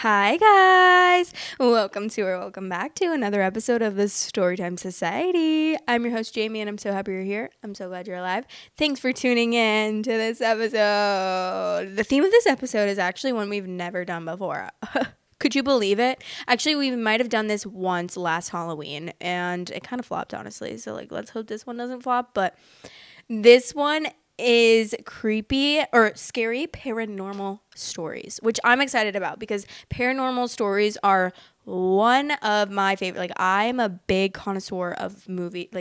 Hi guys! Welcome back to another episode of the Storytime Society. I'm your host Jamie and I'm so happy you're here. I'm so glad you're alive. Thanks for tuning in to this episode. The theme of this episode is actually one we've never done before. Could you believe it? Actually, we might have done this once last Halloween and it kind of flopped, honestly. So let's hope this one doesn't flop, but this one is creepy or scary paranormal stories, which I'm excited about because paranormal stories are one of my favorite. Like, I'm a big connoisseur of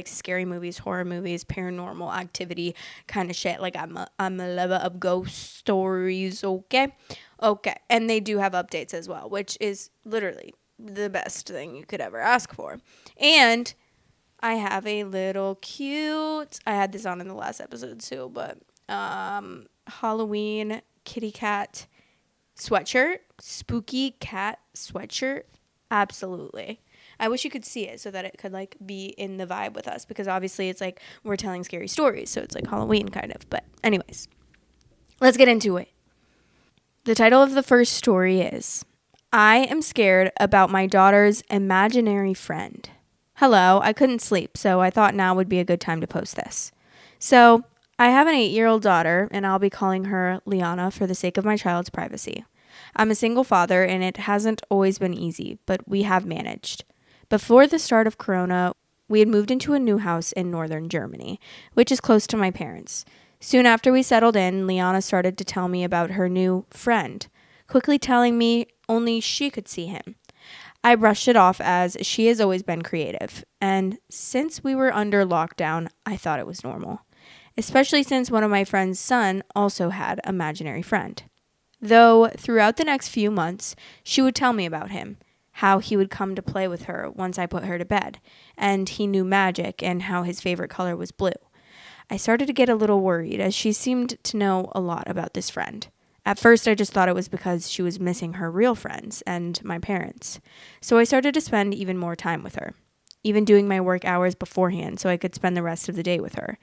scary movies, horror movies, paranormal activity kind of shit. Like, I'm a lover of ghost stories. Okay, and they do have updates as well, which is literally the best thing you could ever ask for. And I have a little cute, I had this on in the last episode too, but Halloween kitty cat sweatshirt, spooky cat sweatshirt. Absolutely. I wish you could see it so that it could be in the vibe with us, because obviously it's we're telling scary stories, so it's Halloween kind of. But anyways, let's get into it. The title of the first story is I am scared about my daughter's imaginary friend. Hello, I couldn't sleep, so I thought now would be a good time to post this. So, I have an 8-year-old daughter, and I'll be calling her Liana for the sake of my child's privacy. I'm a single father, and it hasn't always been easy, but we have managed. Before the start of Corona, we had moved into a new house in northern Germany, which is close to my parents. Soon after we settled in, Liana started to tell me about her new friend, quickly telling me only she could see him. I brushed it off as she has always been creative, and since we were under lockdown, I thought it was normal, especially since one of my friend's son also had an imaginary friend. Though throughout the next few months, she would tell me about him, how he would come to play with her once I put her to bed, and he knew magic and how his favorite color was blue. I started to get a little worried as she seemed to know a lot about this friend. At first, I just thought it was because she was missing her real friends and my parents. So I started to spend even more time with her, even doing my work hours beforehand so I could spend the rest of the day with her.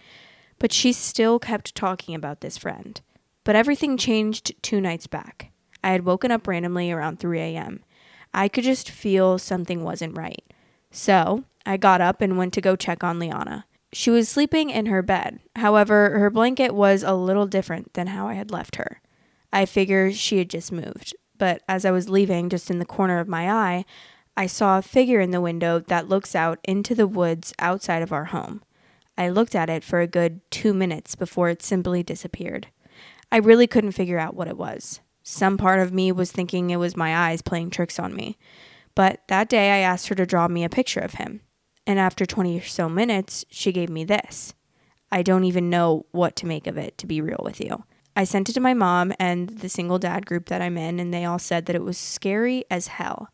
But she still kept talking about this friend. But everything changed 2 nights back. I had woken up randomly around 3 a.m. I could just feel something wasn't right. So I got up and went to go check on Liana. She was sleeping in her bed. However, her blanket was a little different than how I had left her. I figured she had just moved, but as I was leaving, just in the corner of my eye, I saw a figure in the window that looks out into the woods outside of our home. I looked at it for a good 2 minutes before it simply disappeared. I really couldn't figure out what it was. Some part of me was thinking it was my eyes playing tricks on me. But that day I asked her to draw me a picture of him. And after 20 or so minutes, she gave me this. I don't even know what to make of it, to be real with you. I sent it to my mom and the single dad group that I'm in, and they all said that it was scary as hell.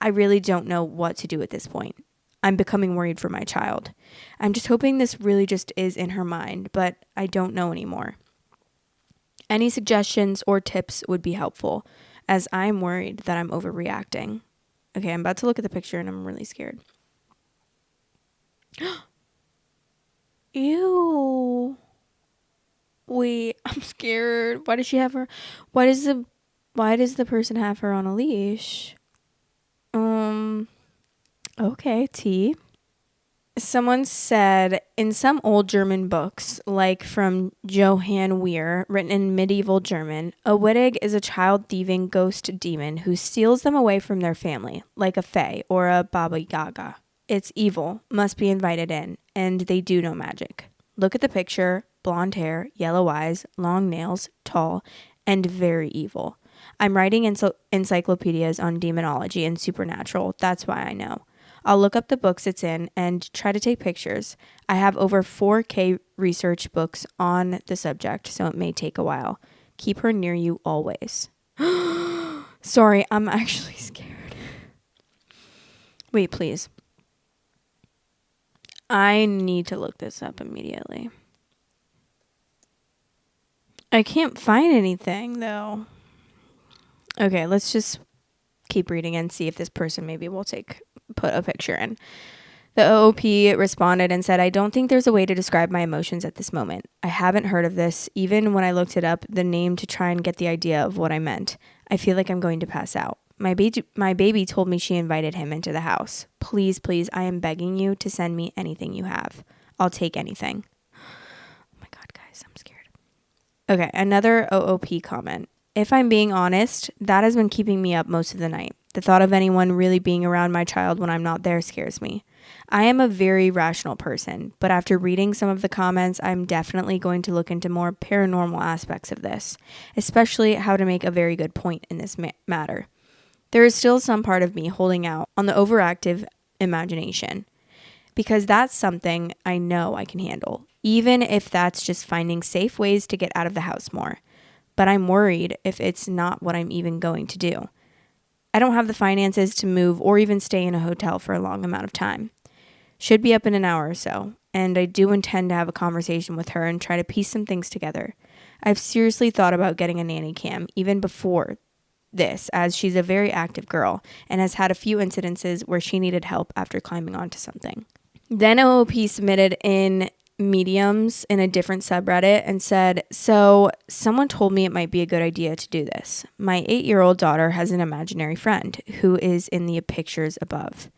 I really don't know what to do at this point. I'm becoming worried for my child. I'm just hoping this really just is in her mind, but I don't know anymore. Any suggestions or tips would be helpful, as I'm worried that I'm overreacting. Okay, I'm about to look at the picture and I'm really scared. Ew. Wait, I'm scared. Why does she have her? Why does the person have her on a leash? Okay, T. Someone said in some old German books, like from Johann Weir, written in medieval German, a Wittig is a child-thieving ghost demon who steals them away from their family, like a fae or a Baba Yaga. It's evil, must be invited in, and they do no magic. Look at the picture, blonde hair, yellow eyes, long nails, tall, and very evil. I'm writing encyclopedias on demonology and supernatural, that's why I know. I'll look up the books it's in and try to take pictures. I have over 4K research books on the subject, so it may take a while. Keep her near you always. Sorry, I'm actually scared. Wait, please. I need to look this up immediately. I can't find anything, though. Okay, let's just keep reading and see if this person maybe will put a picture in. The OOP responded and said, I don't think there's a way to describe my emotions at this moment. I haven't heard of this, even when I looked it up, the name to try and get the idea of what I meant. I feel like I'm going to pass out. my baby told me she invited him into the house. Please, please, I am begging you to send me anything you have. I'll take anything. Oh my God, guys, I'm scared. Okay, another OOP comment. If I'm being honest, that has been keeping me up most of the night. The thought of anyone really being around my child when I'm not there scares me. I am a very rational person, but after reading some of the comments, I'm definitely going to look into more paranormal aspects of this, especially how to make a very good point in this matter. There is still some part of me holding out on the overactive imagination, because that's something I know I can handle, even if that's just finding safe ways to get out of the house more. But I'm worried if it's not what I'm even going to do. I don't have the finances to move or even stay in a hotel for a long amount of time. Should be up in an hour or so, and I do intend to have a conversation with her and try to piece some things together. I've seriously thought about getting a nanny cam even before this, as she's a very active girl and has had a few incidences where she needed help after climbing onto something. Then OOP submitted in mediums in a different subreddit and said, so someone told me it might be a good idea to do this. My 8-year-old daughter has an imaginary friend who is in the pictures above.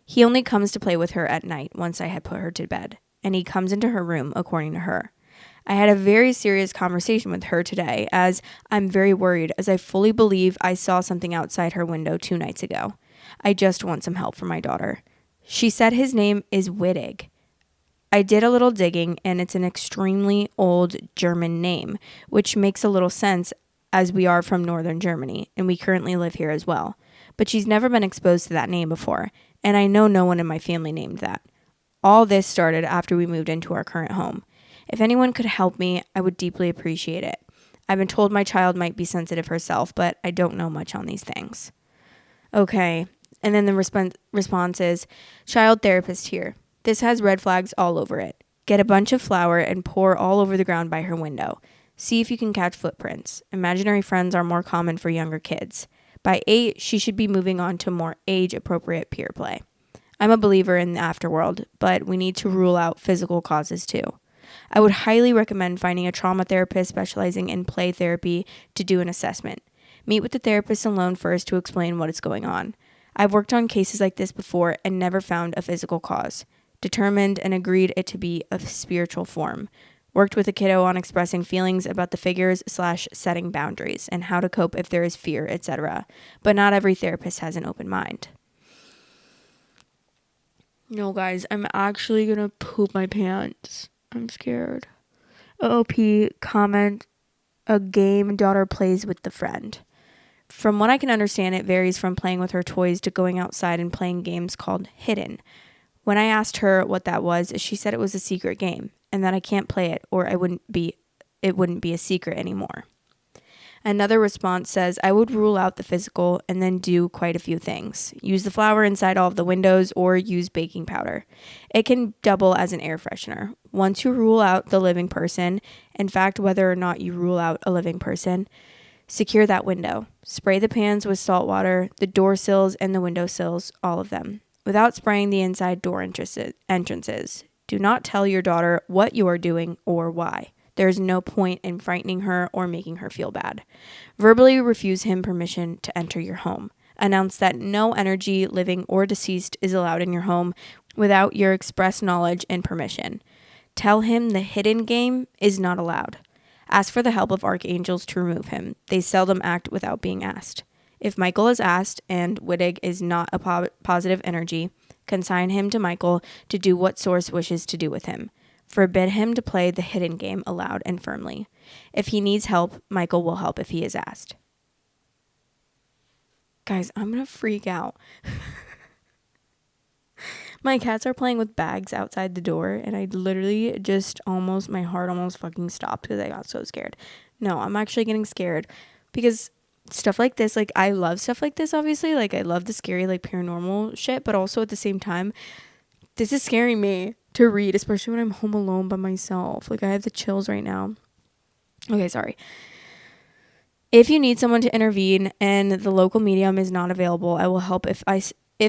He only comes to play with her at night once I had put her to bed, and he comes into her room according to her. I had a very serious conversation with her today, as I'm very worried, as I fully believe I saw something outside her window 2 nights ago. I just want some help for my daughter. She said his name is Wittig. I did a little digging, and it's an extremely old German name, which makes a little sense as we are from northern Germany, and we currently live here as well. But she's never been exposed to that name before, and I know no one in my family named that. All this started after we moved into our current home. If anyone could help me, I would deeply appreciate it. I've been told my child might be sensitive herself, but I don't know much on these things. Okay, and then the response is, child therapist here. This has red flags all over it. Get a bunch of flour and pour all over the ground by her window. See if you can catch footprints. Imaginary friends are more common for younger kids. By 8, she should be moving on to more age-appropriate peer play. I'm a believer in the afterworld, but we need to rule out physical causes too. I would highly recommend finding a trauma therapist specializing in play therapy to do an assessment. Meet with the therapist alone first to explain what is going on. I've worked on cases like this before and never found a physical cause. Determined and agreed it to be of spiritual form. Worked with a kiddo on expressing feelings about the figures / setting boundaries and how to cope if there is fear, etc. But not every therapist has an open mind. No, guys, I'm actually gonna poop my pants. I'm scared. OOP comment, a game daughter plays with the friend. From what I can understand, it varies from playing with her toys to going outside and playing games called hidden. When I asked her what that was, she said it was a secret game and that I can't play it or it wouldn't be a secret anymore. Another response says, I would rule out the physical and then do quite a few things. Use the flour inside all of the windows or use baking powder. It can double as an air freshener. Once you rule out the living person, in fact, whether or not you rule out a living person, secure that window. Spray the pans with salt water, the door sills and the window sills, all of them, without spraying the inside door entrances. Do not tell your daughter what you are doing or why. There is no point in frightening her or making her feel bad. Verbally refuse him permission to enter your home. Announce that no energy, living or deceased, is allowed in your home without your express knowledge and permission. Tell him the hidden game is not allowed. Ask for the help of archangels to remove him. They seldom act without being asked. If Michael is asked and Wittig is not a positive energy, consign him to Michael to do what Source wishes to do with him. Forbid him to play the hidden game aloud and firmly. If he needs help, Michael will help if he is asked. Guys, I'm going to freak out. My cats are playing with bags outside the door, and I literally my heart almost fucking stopped because I got so scared. No, I'm actually getting scared because stuff like this, like, I love stuff like this, obviously. Like, I love the scary, like, paranormal shit, but also at the same time, this is scaring me to read, especially when I'm home alone by myself. Like, I have the chills right now. Okay, sorry. If you need someone to intervene and the local medium is not available, I will help if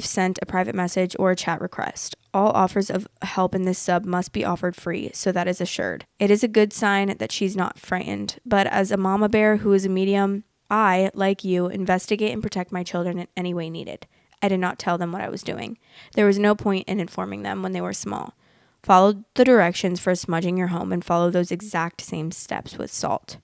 sent a private message or a chat request. All offers of help in this sub must be offered free, so that is assured. It is a good sign that she's not frightened, but as a mama bear who is a medium, I, like you, investigate and protect my children in any way needed. I did not tell them what I was doing. There was no point in informing them when they were small. Follow the directions for smudging your home and follow those exact same steps with salt.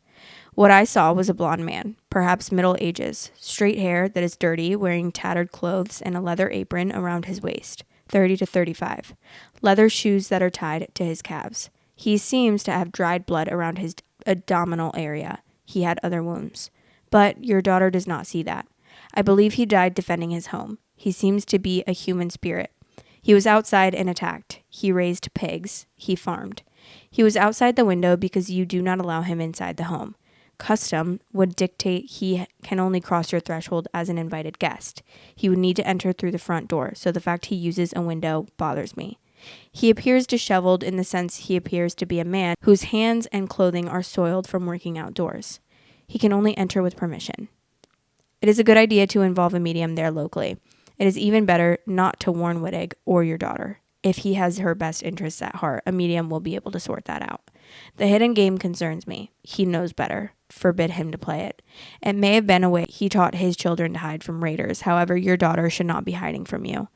What I saw was a blonde man, perhaps middle ages, straight hair that is dirty, wearing tattered clothes and a leather apron around his waist, 30 to 35, leather shoes that are tied to his calves. He seems to have dried blood around his abdominal area. He had other wounds. But your daughter does not see that. I believe he died defending his home. He seems to be a human spirit. He was outside and attacked. He raised pigs. He farmed. He was outside the window because you do not allow him inside the home. Custom would dictate he can only cross your threshold as an invited guest. He would need to enter through the front door, so the fact he uses a window bothers me. He appears disheveled in the sense he appears to be a man whose hands and clothing are soiled from working outdoors. He can only enter with permission. It is a good idea to involve a medium there locally. It is even better not to warn Wittig or your daughter. If he has her best interests at heart, a medium will be able to sort that out. The hidden game concerns me. He knows better. Forbid him to play it. It may have been a way he taught his children to hide from raiders. However, your daughter should not be hiding from you.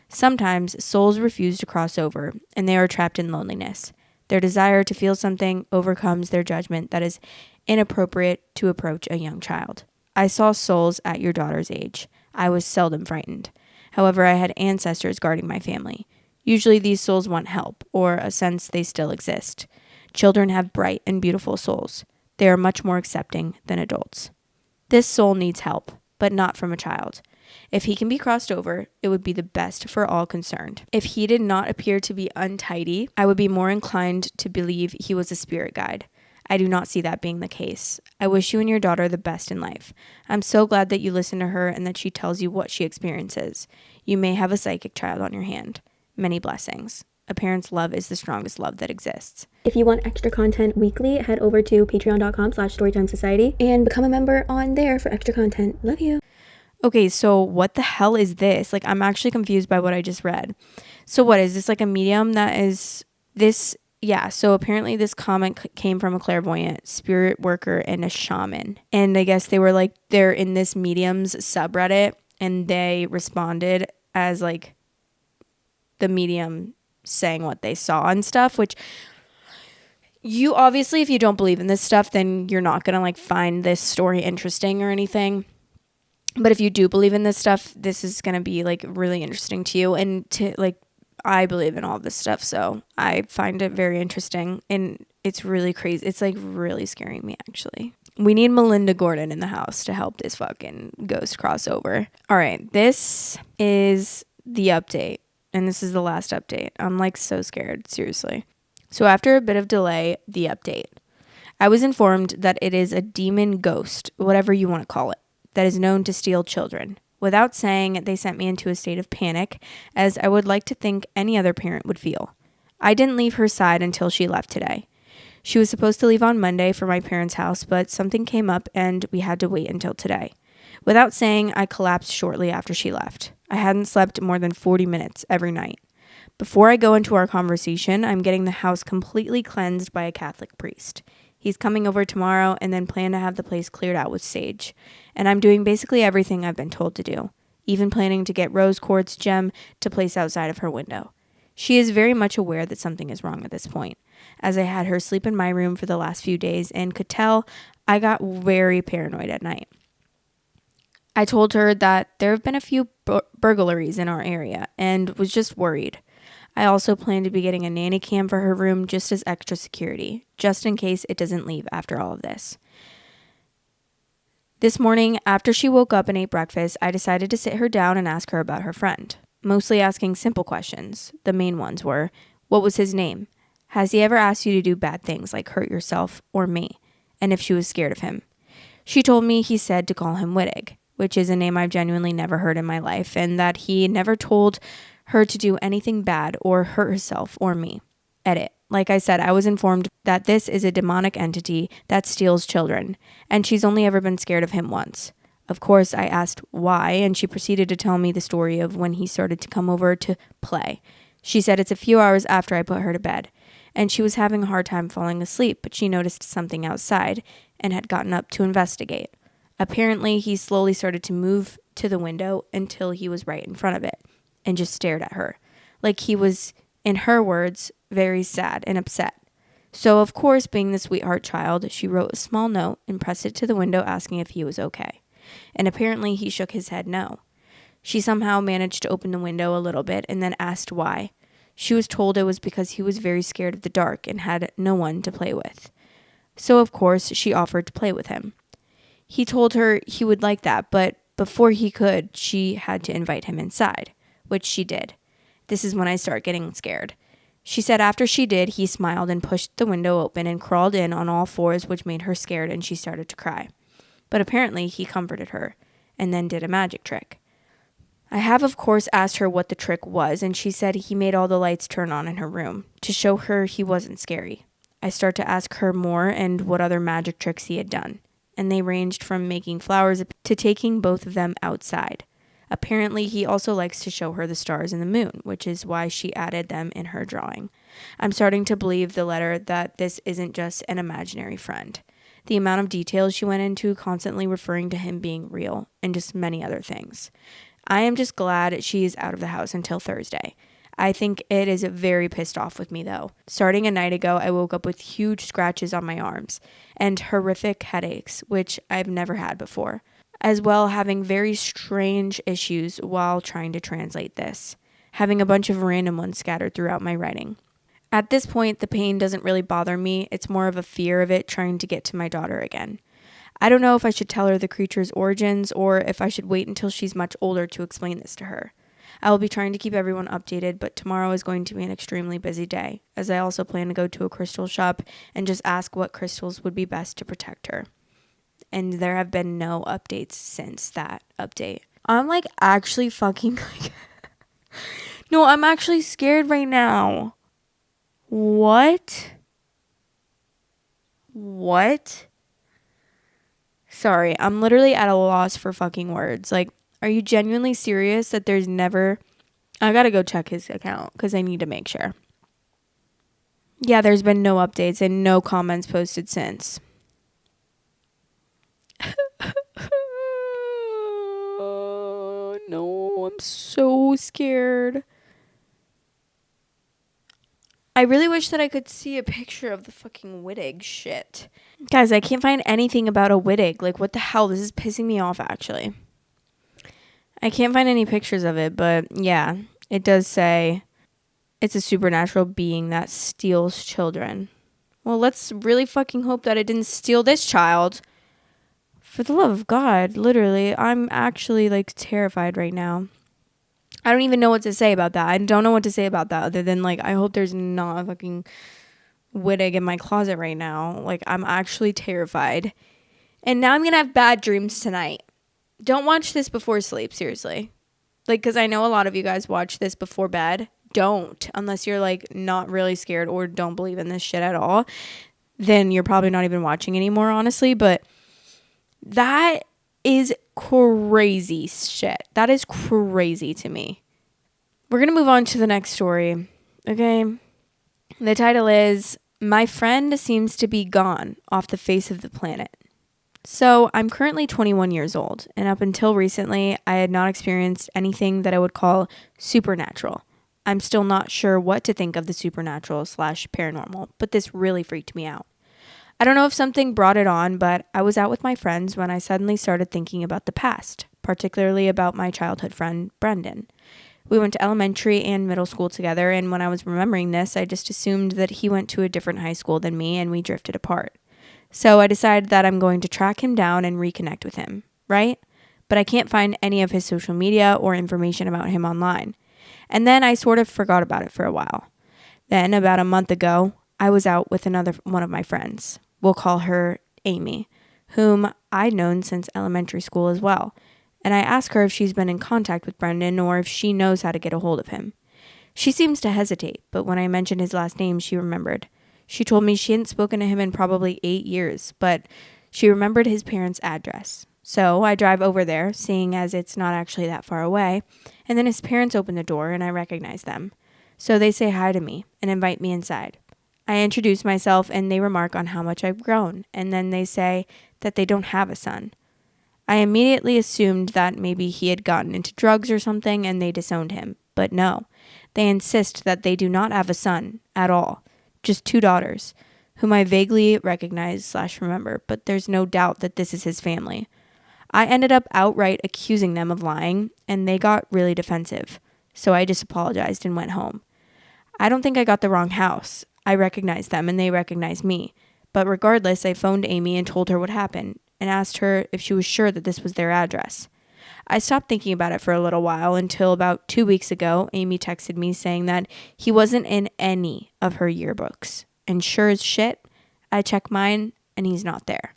Sometimes souls refuse to cross over, and they are trapped in loneliness. Their desire to feel something overcomes their judgment that is inappropriate to approach a young child. I saw souls at your daughter's age. I was seldom frightened. However, I had ancestors guarding my family. Usually these souls want help, or a sense they still exist. Children have bright and beautiful souls. They are much more accepting than adults. This soul needs help, but not from a child. If he can be crossed over, it would be the best for all concerned. If he did not appear to be untidy, I would be more inclined to believe he was a spirit guide. I do not see that being the case. I wish you and your daughter the best in life. I'm so glad that you listen to her and that she tells you what she experiences. You may have a psychic child on your hand. Many blessings. A parent's love is the strongest love that exists. If you want extra content weekly, head over to patreon.com/storytimesociety and become a member on there for extra content. Love you. Okay, so what the hell is this? Like, I'm actually confused by what I just read. So what is this, like a medium that is this? Yeah, so apparently this comment came from a clairvoyant, spirit worker, and a shaman. And I guess they were like, they're in this medium's subreddit, and they responded as like the medium saying what they saw and stuff, which you obviously, if you don't believe in this stuff, then you're not going to like find this story interesting or anything. But if you do believe in this stuff, this is going to be like really interesting to you. And to like, I believe in all this stuff, so I find it very interesting, and it's really crazy. It's like really scaring me, actually. We need Melinda Gordon in the house to help this fucking ghost crossover. All right, this is the update, and this is the last update. I'm like so scared, seriously. So after a bit of delay, the update. I was informed that it is a demon ghost, whatever you want to call it, that is known to steal children. Without saying, they sent me into a state of panic, as I would like to think any other parent would feel. I didn't leave her side until she left today. She was supposed to leave on Monday for my parents' house, but something came up and we had to wait until today. Without saying, I collapsed shortly after she left. I hadn't slept more than 40 minutes every night. Before I go into our conversation, I'm getting the house completely cleansed by a Catholic priest. He's coming over tomorrow and then plan to have the place cleared out with sage. And I'm doing basically everything I've been told to do, even planning to get rose quartz gem to place outside of her window. She is very much aware that something is wrong at this point, as I had her sleep in my room for the last few days and could tell I got very paranoid at night. I told her that there have been a few burglaries in our area and was just worried. I also plan to be getting a nanny cam for her room just as extra security, just in case it doesn't leave after all of this. This morning, after she woke up and ate breakfast, I decided to sit her down and ask her about her friend, mostly asking simple questions. The main ones were, what was his name? Has he ever asked you to do bad things like hurt yourself or me? And if she was scared of him. She told me he said to call him Wittig, which is a name I've genuinely never heard in my life, and that he never told her to do anything bad or hurt herself or me. Edit. Like I said, I was informed that this is a demonic entity that steals children, and she's only ever been scared of him once. Of course, I asked why, and she proceeded to tell me the story of when he started to come over to play. She said it's a few hours after I put her to bed, and she was having a hard time falling asleep, but she noticed something outside and had gotten up to investigate. Apparently, he slowly started to move to the window until he was right in front of it and just stared at her. Like he was, in her words, very sad and upset. So, of course, being the sweetheart child, she wrote a small note and pressed it to the window asking if he was okay. And apparently, he shook his head no. She somehow managed to open the window a little bit and then asked why. She was told it was because he was very scared of the dark and had no one to play with. So, of course, she offered to play with him. He told her he would like that, but before he could, she had to invite him inside, which she did. This is when I start getting scared. She said after she did, he smiled and pushed the window open and crawled in on all fours, which made her scared, and she started to cry. But apparently, he comforted her and then did a magic trick. I have, of course, asked her what the trick was, and she said he made all the lights turn on in her room to show her he wasn't scary. I start to ask her more and what other magic tricks he had done, and they ranged from making flowers to taking both of them outside. Apparently, he also likes to show her the stars and the moon, which is why she added them in her drawing. I'm starting to believe the letter that this isn't just an imaginary friend. The amount of details she went into, constantly referring to him being real, and just many other things. I am just glad she is out of the house until Thursday. I think it is very pissed off with me, though. Starting a night ago, I woke up with huge scratches on my arms and horrific headaches, which I've never had before, as well having very strange issues while trying to translate this, having a bunch of random ones scattered throughout my writing. At this point, the pain doesn't really bother me. It's more of a fear of it trying to get to my daughter again. I don't know if I should tell her the creature's origins or if I should wait until she's much older to explain this to her. I will be trying to keep everyone updated, but tomorrow is going to be an extremely busy day, as I also plan to go to a crystal shop and just ask what crystals would be best to protect her. And there have been no updates since that update. I'm like actually fucking like no, I'm actually scared right now. What? Sorry, I'm literally at a loss for fucking words. Like, are you genuinely serious that there's never... I gotta go check his account because I need to make sure. Yeah, there's been no updates and no comments posted since. No, I'm so scared. I really wish that I could see a picture of the fucking Wittig shit. Guys, I can't find anything about a Wittig. Like, what the hell? This is pissing me off, actually. I can't find any pictures of it, but yeah, it does say it's a supernatural being that steals children. Well, let's really fucking hope that it didn't steal this child. For the love of God, literally, I'm actually, like, terrified right now. I don't even know what to say about that. I don't know what to say about that other than, like, I hope there's not a fucking Wittig in my closet right now. Like, I'm actually terrified. And now I'm going to have bad dreams tonight. Don't watch this before sleep, seriously. Like, because I know a lot of you guys watch this before bed. Don't. Unless you're, like, not really scared or don't believe in this shit at all. Then you're probably not even watching anymore, honestly. But that is crazy shit. That is crazy to me. We're going to move on to the next story. Okay. The title is, My Friend Seems to Be Gone Off the Face of the Planet. So I'm currently 21 years old, and up until recently, I had not experienced anything that I would call supernatural. I'm still not sure what to think of the supernatural / paranormal, but this really freaked me out. I don't know if something brought it on, but I was out with my friends when I suddenly started thinking about the past, particularly about my childhood friend, Brendan. We went to elementary and middle school together, and when I was remembering this, I just assumed that he went to a different high school than me, and we drifted apart. So I decided that I'm going to track him down and reconnect with him, right? But I can't find any of his social media or information about him online. And then I sort of forgot about it for a while. Then, about a month ago, I was out with another one of my friends. We'll call her Amy, whom I'd known since elementary school as well. And I asked her if she's been in contact with Brendan or if she knows how to get a hold of him. She seems to hesitate, but when I mentioned his last name, she remembered. She told me she hadn't spoken to him in probably 8 years, but she remembered his parents' address. So I drive over there, seeing as it's not actually that far away, and then his parents open the door and I recognize them. So they say hi to me and invite me inside. I introduce myself and they remark on how much I've grown, and then they say that they don't have a son. I immediately assumed that maybe he had gotten into drugs or something and they disowned him. But no, they insist that they do not have a son at all, just 2 daughters, whom I vaguely recognize/remember, but there's no doubt that this is his family. I ended up outright accusing them of lying, and they got really defensive. So I just apologized and went home. I don't think I got the wrong house. I recognized them and they recognized me. But regardless, I phoned Amy and told her what happened and asked her if she was sure that this was their address. I stopped thinking about it for a little while until about 2 weeks ago, Amy texted me saying that he wasn't in any of her yearbooks. And sure as shit, I checked mine and he's not there.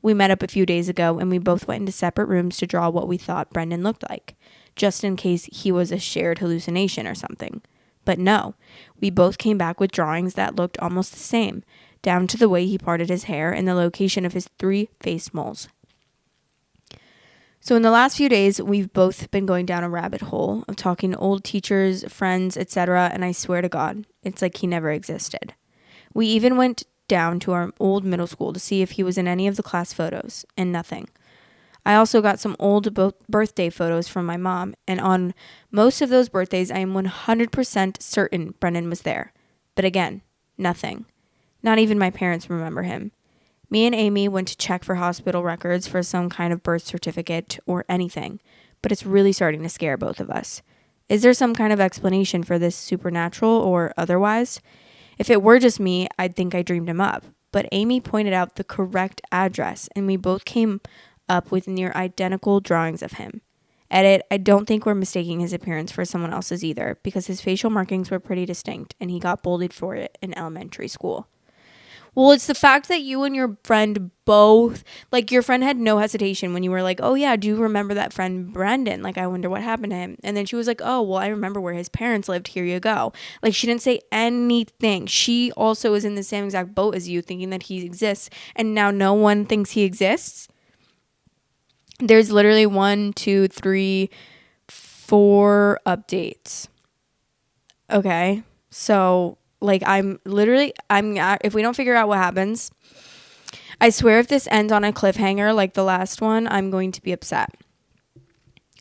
We met up a few days ago and we both went into separate rooms to draw what we thought Brendan looked like, just in case he was a shared hallucination or something. But no, we both came back with drawings that looked almost the same, down to the way he parted his hair and the location of his 3 face moles. So in the last few days, we've both been going down a rabbit hole of talking to old teachers, friends, etc., and I swear to God, it's like he never existed. We even went down to our old middle school to see if he was in any of the class photos, and nothing. I also got some old birthday photos from my mom, and on most of those birthdays, I am 100% certain Brendan was there. But again, nothing. Not even my parents remember him. Me and Amy went to check for hospital records for some kind of birth certificate or anything, but it's really starting to scare both of us. Is there some kind of explanation for this, supernatural or otherwise? If it were just me, I'd think I dreamed him up. But Amy pointed out the correct address, and we both came up with near identical drawings of him. Edit, I don't think we're mistaking his appearance for someone else's either, because his facial markings were pretty distinct, and he got bullied for it in elementary school. Well, it's the fact that you and your friend both, like your friend had no hesitation when you were like, oh yeah, do you remember that friend Brendan? Like, I wonder what happened to him. And then she was like, oh, well, I remember where his parents lived. Here you go. Like, she didn't say anything. She also is in the same exact boat as you, thinking that he exists. And now no one thinks he exists. There's literally 1, 2, 3, 4 updates. Okay. So like if we don't figure out what happens, I swear if this ends on a cliffhanger like the last one, I'm going to be upset.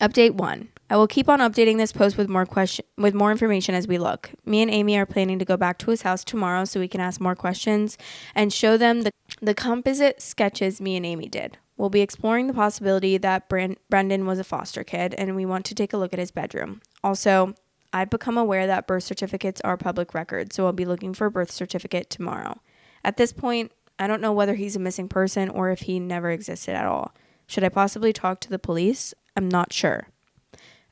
Update 1. I will keep on updating this post with more information as we look. Me and Amy are planning to go back to his house tomorrow so we can ask more questions and show them the composite sketches me and Amy did. We'll be exploring the possibility that Brendan was a foster kid, and we want to take a look at his bedroom. Also, I've become aware that birth certificates are public records, so I'll be looking for a birth certificate tomorrow. At this point, I don't know whether he's a missing person or if he never existed at all. Should I possibly talk to the police? I'm not sure.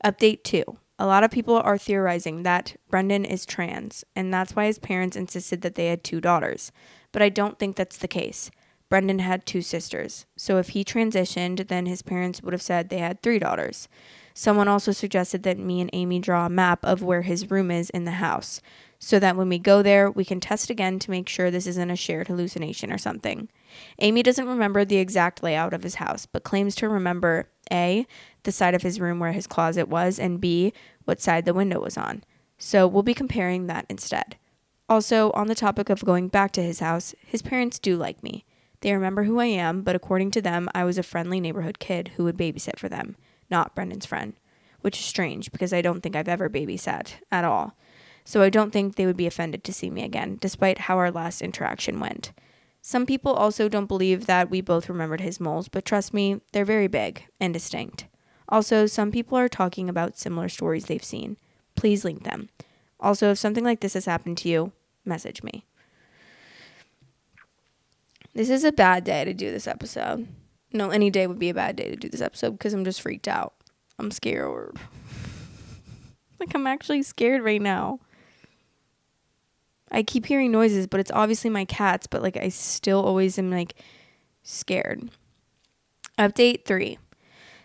Update 2. A lot of people are theorizing that Brendan is trans, and that's why his parents insisted that they had 2 daughters. But I don't think that's the case. Brendan had 2 sisters, so if he transitioned, then his parents would have said they had 3 daughters. Someone also suggested that me and Amy draw a map of where his room is in the house, so that when we go there, we can test again to make sure this isn't a shared hallucination or something. Amy doesn't remember the exact layout of his house, but claims to remember A, the side of his room where his closet was, and B, what side the window was on. So we'll be comparing that instead. Also, on the topic of going back to his house, his parents do like me. They remember who I am, but according to them, I was a friendly neighborhood kid who would babysit for them, not Brendan's friend, which is strange because I don't think I've ever babysat at all. So I don't think they would be offended to see me again, despite how our last interaction went. Some people also don't believe that we both remembered his moles, but trust me, they're very big and distinct. Also, some people are talking about similar stories they've seen. Please link them. Also, if something like this has happened to you, message me. This is a bad day to do this episode. No, any day would be a bad day to do this episode because I'm just freaked out. I'm scared. Like, I'm actually scared right now. I keep hearing noises, but it's obviously my cats, but like I still always am like scared. Update 3.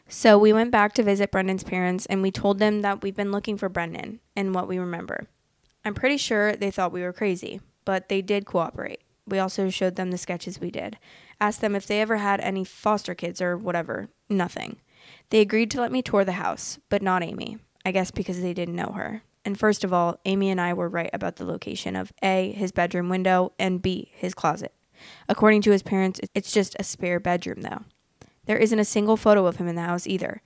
So we went back to visit Brendan's parents and we told them that we've been looking for Brendan and what we remember. I'm pretty sure they thought we were crazy, but they did cooperate. We also showed them the sketches we did. Asked them if they ever had any foster kids or whatever. Nothing. They agreed to let me tour the house, but not Amy. I guess because they didn't know her. And first of all, Amy and I were right about the location of A, his bedroom window, and B, his closet. According to his parents, it's just a spare bedroom though. There isn't a single photo of him in the house either.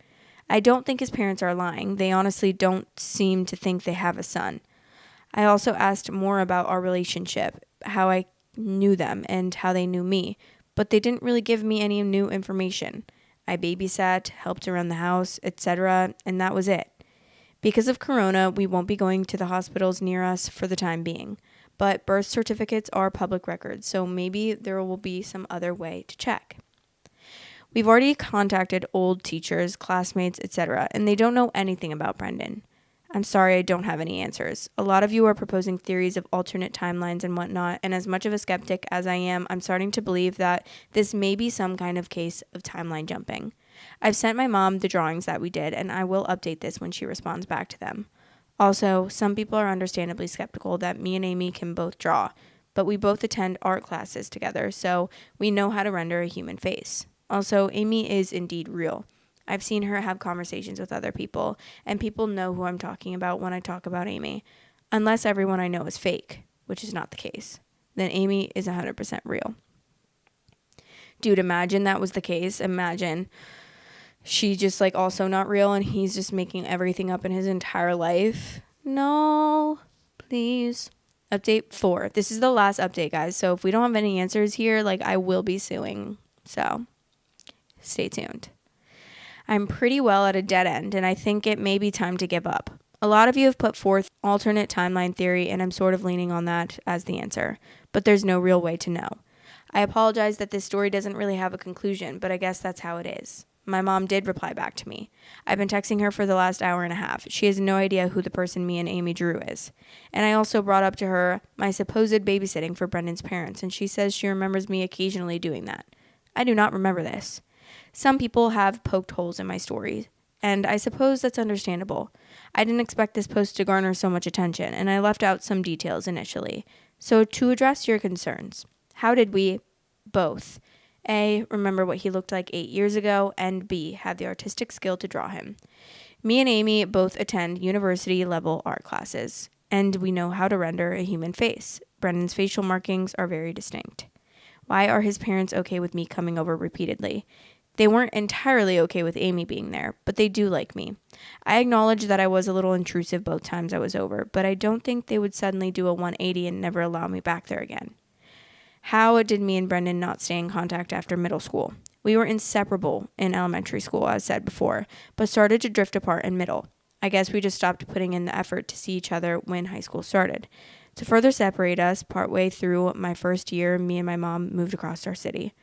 I don't think his parents are lying. They honestly don't seem to think they have a son. I also asked more about our relationship, how I knew them, and how they knew me, but they didn't really give me any new information. I babysat, helped around the house, etc., and that was it. Because of Corona, we won't be going to the hospitals near us for the time being, but birth certificates are public records, so maybe there will be some other way to check. We've already contacted old teachers, classmates, etc., and they don't know anything about Brendan. I'm sorry I don't have any answers. A lot of you are proposing theories of alternate timelines and whatnot, and as much of a skeptic as I am, I'm starting to believe that this may be some kind of case of timeline jumping. I've sent my mom the drawings that we did, and I will update this when she responds back to them. Also, some people are understandably skeptical that me and Amy can both draw, but we both attend art classes together, so we know how to render a human face. Also, Amy is indeed real. I've seen her have conversations with other people, and people know who I'm talking about when I talk about Amy. Unless everyone I know is fake, which is not the case, then Amy is 100% real. Dude, imagine that was the case. Imagine she just like also not real and he's just making everything up in his entire life. No, please. Update 4. This is the last update, guys. So if we don't have any answers here, like I will be suing. So stay tuned. I'm pretty well at a dead end, and I think it may be time to give up. A lot of you have put forth alternate timeline theory, and I'm sort of leaning on that as the answer, but there's no real way to know. I apologize that this story doesn't really have a conclusion, but I guess that's how it is. My mom did reply back to me. I've been texting her for the last hour and a half. She has no idea who the person me and Amy Drew is. And I also brought up to her my supposed babysitting for Brendan's parents, and she says she remembers me occasionally doing that. I do not remember this. Some people have poked holes in my story, and I suppose that's understandable. I didn't expect this post to garner so much attention, and I left out some details initially. So to address your concerns, how did we both A, remember what he looked like 8 years ago, and B, have the artistic skill to draw him? Me and Amy both attend university-level art classes, and we know how to render a human face. Brendan's facial markings are very distinct. Why are his parents okay with me coming over repeatedly? They weren't entirely okay with Amy being there, but they do like me. I acknowledge that I was a little intrusive both times I was over, but I don't think they would suddenly do a 180 and never allow me back there again. How did me and Brendan not stay in contact after middle school? We were inseparable in elementary school, as said before, but started to drift apart in middle. I guess we just stopped putting in the effort to see each other when high school started. To further separate us, partway through my first year, me and my mom moved across our city.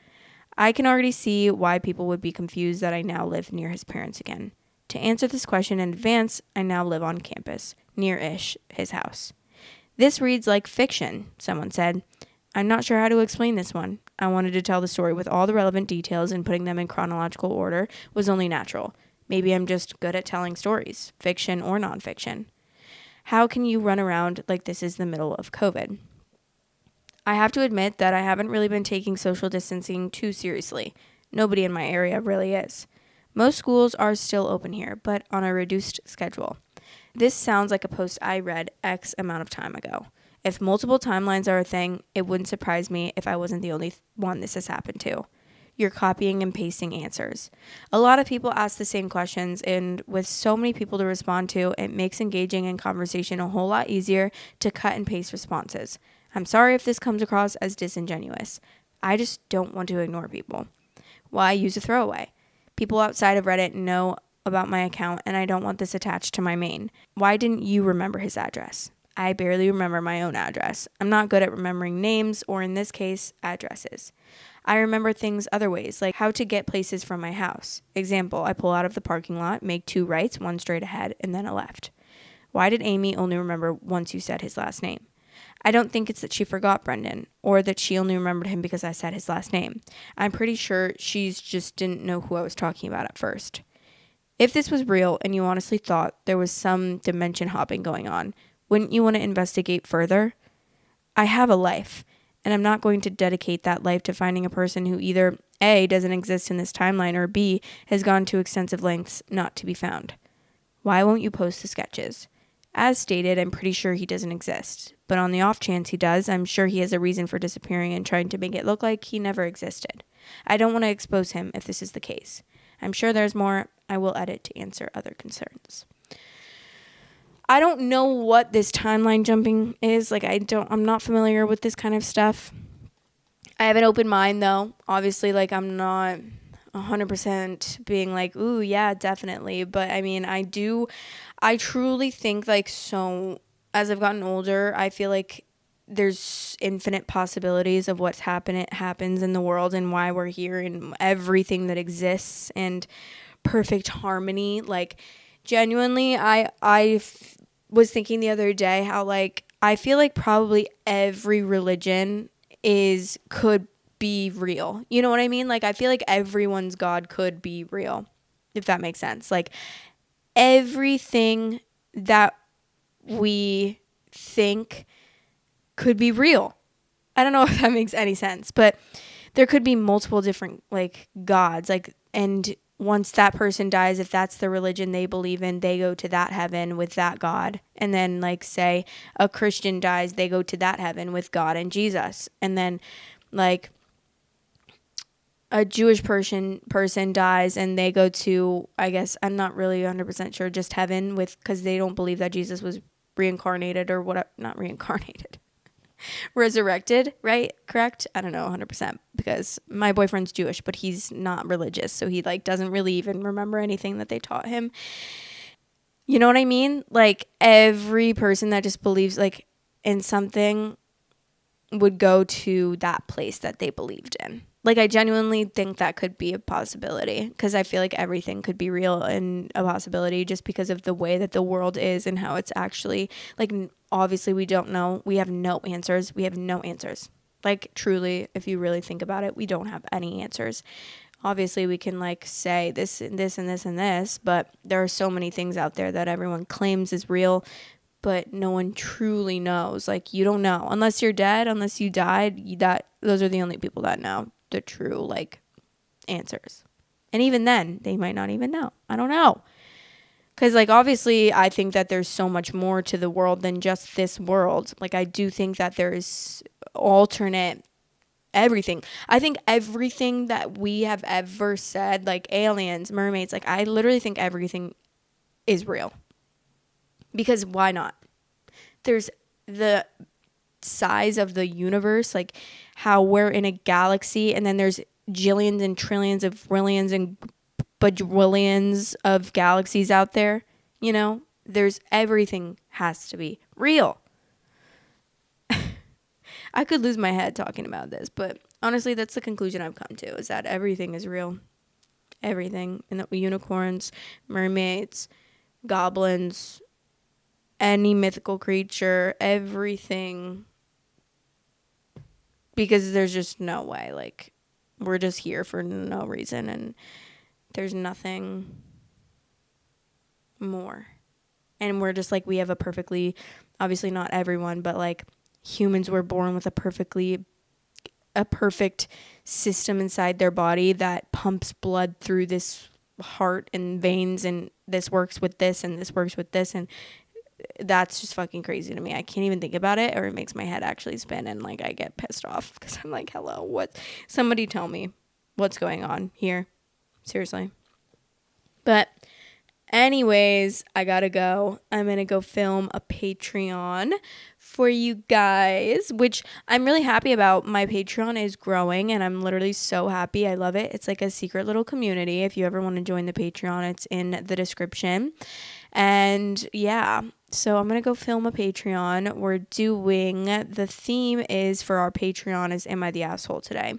I can already see why people would be confused that I now live near his parents again. To answer this question in advance, I now live on campus, near-ish his house. This reads like fiction, someone said. I'm not sure how to explain this one. I wanted to tell the story with all the relevant details, and putting them in chronological order was only natural. Maybe I'm just good at telling stories, fiction or nonfiction. How can you run around like this is the middle of COVID? I have to admit that I haven't really been taking social distancing too seriously. Nobody in my area really is. Most schools are still open here, but on a reduced schedule. This sounds like a post I read X amount of time ago. If multiple timelines are a thing, it wouldn't surprise me if I wasn't the only one this has happened to. You're copying and pasting answers. A lot of people ask the same questions, and with so many people to respond to, it makes engaging in conversation a whole lot easier to cut and paste responses. I'm sorry if this comes across as disingenuous. I just don't want to ignore people. Why use a throwaway? People outside of Reddit know about my account, and I don't want this attached to my main. Why didn't you remember his address? I barely remember my own address. I'm not good at remembering names, or in this case, addresses. I remember things other ways, like how to get places from my house. Example, I pull out of the parking lot, make 2 rights, 1 straight ahead, and then a left. Why did Amy only remember once you said his last name? I don't think it's that she forgot Brendan, or that she only remembered him because I said his last name. I'm pretty sure she's just didn't know who I was talking about at first. If this was real and you honestly thought there was some dimension hopping going on, wouldn't you want to investigate further? I have a life, and I'm not going to dedicate that life to finding a person who either A, doesn't exist in this timeline, or B, has gone to extensive lengths not to be found. Why won't you post the sketches? As stated, I'm pretty sure he doesn't exist, but on the off chance he does, I'm sure he has a reason for disappearing and trying to make it look like he never existed. I don't want to expose him if this is the case. I'm sure there's more. I will edit to answer other concerns. I don't know what this timeline jumping is. Like, I'm not familiar with this kind of stuff. I have an open mind, though. Obviously, like, I'm not 100% being like, ooh, yeah, definitely. But I mean, I truly think, like, so as I've gotten older, I feel like there's infinite possibilities of what's happens in the world and why we're here and everything that exists and perfect harmony. Like, genuinely, I was thinking the other day how, like, I feel like probably every religion could be real. You know what I mean? Like, I feel like everyone's God could be real, if that makes sense. Like, everything that we think could be real. I don't know if that makes any sense, but there could be multiple different, like, gods. Like, and once that person dies, if that's the religion they believe in, they go to that heaven with that God. And then, like, say a Christian dies, they go to that heaven with God and Jesus. And then, like, a Jewish person dies and they go to, I guess, I'm not really 100% sure, just heaven because they don't believe that Jesus was reincarnated or what, not reincarnated. Resurrected, right? Correct? I don't know 100% because my boyfriend's Jewish, but he's not religious, so he, like, doesn't really even remember anything that they taught him. You know what I mean? Like, every person that just believes, like, in something would go to that place that they believed in. Like, I genuinely think that could be a possibility because I feel like everything could be real and a possibility just because of the way that the world is and how it's actually, like, obviously we don't know. We have no answers. Like, truly, if you really think about it, we don't have any answers. Obviously, we can, like, say this and this and this and this, but there are so many things out there that everyone claims is real, but no one truly knows. Like, you don't know. Unless you're dead, unless you died, those are the only people that know the true, like, answers. And even then, they might not even know. I don't know. Because, like, obviously, I think that there's so much more to the world than just this world. Like, I do think that there's alternate everything. I think everything that we have ever said, like aliens, mermaids, like, I literally think everything is real. Because why not? There's the size of the universe, like how we're in a galaxy, and then there's jillions and trillions of brillions and bajillions of galaxies out there. You know, there's everything has to be real. I could lose my head talking about this, but honestly, that's the conclusion I've come to, is that everything is real. Everything. And that unicorns, mermaids, goblins, any mythical creature, everything. Because there's just no way. Like, we're just here for no reason, and there's nothing more. And we're just, like, we have a perfectly, obviously not everyone, but, like, humans were born with a perfect system inside their body that pumps blood through this heart and veins, and this works with this and this works with this, and that's just fucking crazy to me. I can't even think about it, or it makes my head actually spin, and, like, I get pissed off because I'm like, hello, what? Somebody tell me what's going on here. Seriously. But anyways, I gotta go. I'm gonna go film a Patreon for you guys, which I'm really happy about. My Patreon is growing, and I'm literally so happy. I love it. It's like a secret little community. If you ever want to join the Patreon, it's in the description. And yeah, so I'm gonna go film a Patreon. The theme is for our Patreon is Am I the Asshole today?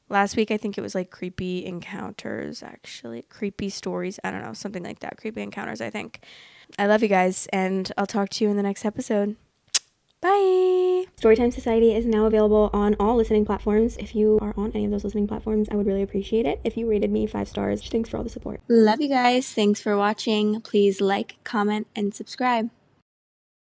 Last week, I think it was like creepy encounters, actually. Creepy stories. I don't know, something like that. Creepy encounters, I think. I love you guys, and I'll talk to you in the next episode. Bye. Storytime Society is now available on all listening platforms. If you are on any of those listening platforms, I would really appreciate it if you rated me 5 stars. Thanks for all the support. Love you guys. Thanks for watching. Please like, comment, and subscribe.